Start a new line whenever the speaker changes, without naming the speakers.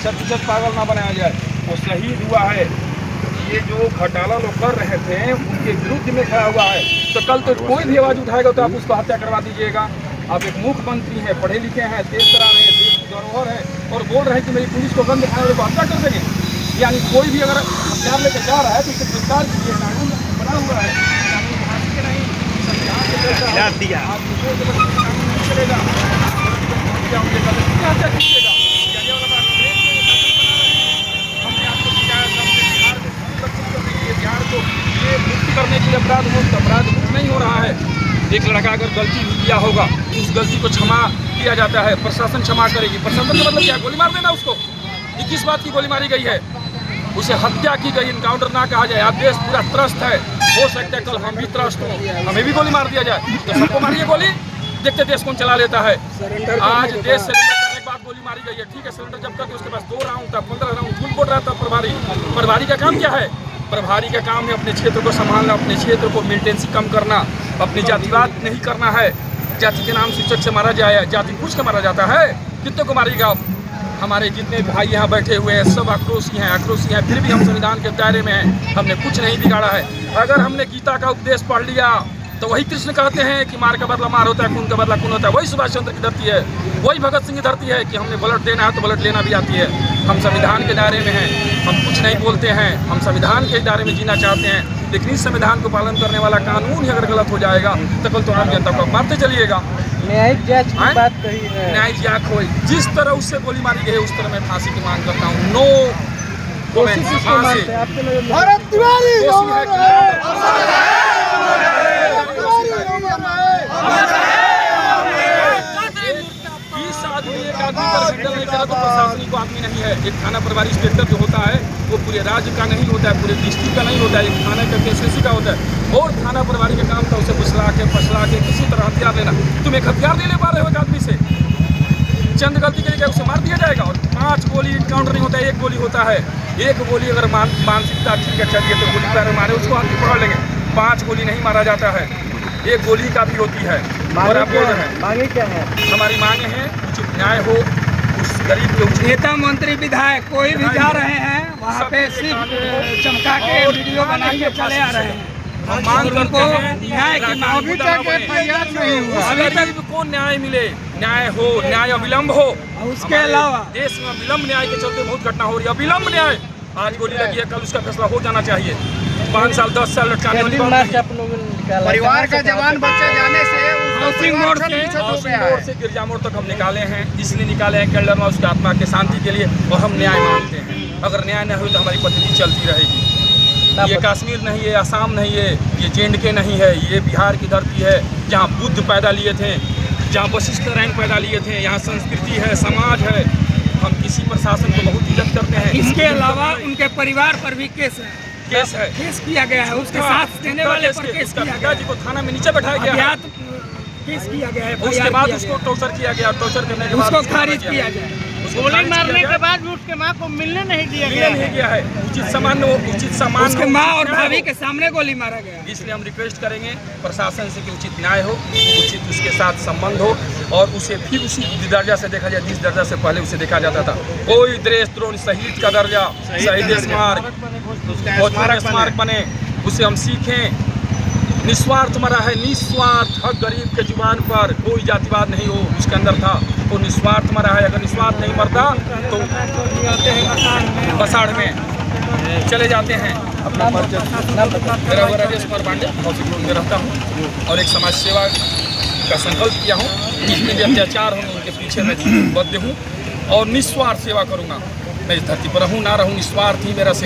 प्रतिशत पागल ना बनाया जाए। वो शहीद हुआ है, ये जो घोटाला लोग कर रहे थे उनके विरुद्ध में खड़ा हुआ है। तो कल तो कोई भी आवाज़ उठाएगा तो आप उसको हत्या करवा दीजिएगा। आप एक मुख्यमंत्री हैं, पढ़े लिखे हैं, देश चला रहे हैं, देश की धरोहर है, और बोल रहे हैं कि मेरी पुलिस को गन दिखाने वाले को हत्या कर देंगे। यानी कोई भी अगर हथियार लेकर जा रहा है तो उसे गिरफ्तार कीजिए। कानून बना हुआ है, कानून बनाने के नहीं, संविधान के जैसा दिया चलेगा। हत्या कीजिएगा, हमने आपको शिकायत बिहार को ये मुक्त करने के लिए अपराध मुक्त नहीं हो रहा है। एक लड़का अगर गलती भी किया होगा तो उस गलती को क्षमा किया जाता है, प्रशासन क्षमा करेगी। प्रशासन का मतलब क्या, गोली मार देना उसको? ये किस बात की गोली मारी गई है? उसे हत्या की गई, इनकाउंटर ना कहा जाए। आज देश पूरा त्रस्त है, हो सकता है कल हम भी त्रस्त हों, हमें भी गोली मार दिया जाए तो सबको मारिए गोली, देखते देश कौन चला लेता है। आज देश से गोली मारी गई है, ठीक है, सिलेंडर जब करके उसके पास 2 राउंड था, 15 राउंड फुल बोल रहा था प्रभारी का काम क्या है? प्रभारी का काम है अपने क्षेत्र को संभालना, अपने क्षेत्र को मिलिटेंसी कम करना, अपनी जातिवाद नहीं करना है। जाति के नाम शिक्षक से मारा जाए, जाति पूछ के मारा जाता है, कितने को मारेगा? हमारे जितने भाई यहाँ बैठे हुए हैं सब आक्रोशी हैं, फिर भी हम संविधान के दायरे में हैं, हमने कुछ नहीं बिगाड़ा है। अगर हमने गीता का उपदेश पढ़ लिया तो वही कृष्ण कहते हैं कि मार का बदला मार होता है, खून का बदला खून होता है। वही सुभाष चंद्र की धरती है, वही भगत सिंह की धरती है कि हमने ब्लड देना है तो ब्लड लेना भी आती है। हम संविधान के दायरे में हैं, हम कुछ नहीं बोलते हैं, हम संविधान के दायरे में जीना चाहते हैं। लेकिन इस संविधान को पालन करने वाला कानून ही अगर गलत हो जाएगा तो कल तो आम जनता को मारते चलिएगा।
न्यायिक जांच की बात कही है,
न्यायिक जांच हो, जिस तरह उससे गोली मारी गई उस तरह मैं फांसी की मांग करता हूँ। नो तो प्रशासनिक आदमी नहीं है। एक थाना प्रभारी इंस्पेक्टर जो होता है वो पूरे राज्य का नहीं होता है, पूरे डिस्ट्रिक्ट का नहीं होता है, एक थाना का केसीसी का होता है। और थाना प्रभारी का काम था उसे फसला के किसी तरह हथियार लेना। तुम एक हथियार नहीं ले पा रहे हो एक आदमी से, चंद गलती के लिए उसे मार दिया जाएगा। और 5 गोली इनकाउंटर नहीं होता है, 1 गोली होता है। 1 गोली अगर मानसिकता ठीक है चलिए तो गोली पैर मारे उसको हाथ पकड़ लेंगे। 5 गोली नहीं मारा जाता है, 1 गोली का भी होती है। और आप बोल रहे हैं
मांगे क्या है?
हमारी मांगे हैं उचित न्याय हो, गरीब लोग,
नेता मंत्री विधायक कोई भी जा रहे हैं वहाँ पे सिर्फ चमका के वीडियो बना के चले आ रहे हैं।
हम मांग करते हैं
न्याय की मांग।
अभी तक एफआईआर नहीं हुआ,
अभी तक को न्याय मिले, न्याय हो, न्याय अविलंब हो।
उसके अलावा
देश में विलंब न्याय के चलते बहुत घटना हो रही है। अविलंब न्याय, आज गोली लगी है कल उसका फैसला हो जाना चाहिए। 5 साल 10 साल लटकाने वाली बात नहीं।
परिवार का जवान बच्चे जाने से
हाउसिंग मोड़
से गिरजा मोड़ तक हम निकाले हैं, इसलिए निकाले हैं कि उसकी आत्मा के शांति के लिए, और हम न्याय मांगते हैं। अगर न्याय न हो तो हमारी पद्धति चलती रहेगी। ये कश्मीर नहीं है, आसाम नहीं है, ये JNK नहीं है, ये बिहार की धरती है जहाँ बुद्ध पैदा लिए थे, जहाँ वशिष्ठ नारायण पैदा लिए थे। यहाँ संस्कृति है, समाज है। हम किसी प्रशासन को बहुत इज्जत करते हैं।
इसके अलावा उनके परिवार पर भी केस किया गया है, उसके साथ देने वाले पर केस किया गया।
पिताजी को थाना में नीचे बैठाया गया है,
केस किया गया है,
उसके बाद उसको टॉर्चर किया गया, टॉर्चर करने के बाद
उसको खारिज किया गया।
गोली मारने के बाद भी उसके माँ को मिलने नहीं दिया
गया है। उचित सम्मान
उसके माँ और भाभी के सामने गोली मारा गया।
इसलिए हम रिक्वेस्ट करेंगे प्रशासन से कि उचित न्याय हो, उचित उसके साथ संबंध हो, और उसे फिर उसी दर्जा से देखा जाए जिस दर्जा से पहले उसे देखा जाता था। कोई देशद्रोह शहीद का दर्जा, शहीद स्मारक बने, उसे हम सीखें। निस्वार्थ मरा है, निस्वार्थ, हक गरीब के जुबान पर, कोई जातिवाद नहीं हो उसके अंदर था, वो निस्वार्थ मरा है। अगर निस्वार्थ नहीं मरता तो बसाड़ में चले जाते हैं। अपना मेरा राजेश कुमार पांडे हाउसिंग बोर्ड में रहता हूँ और एक समाज सेवा का संकल्प किया हूँ। जितने भी अत्याचार होंगे उनके पीछे मैं बद्ध हूँ और निस्वार्थ सेवा करूँगा। मैं इस धरती पर रहूँ ना रहूँ, निस्वार्थ ही मेरा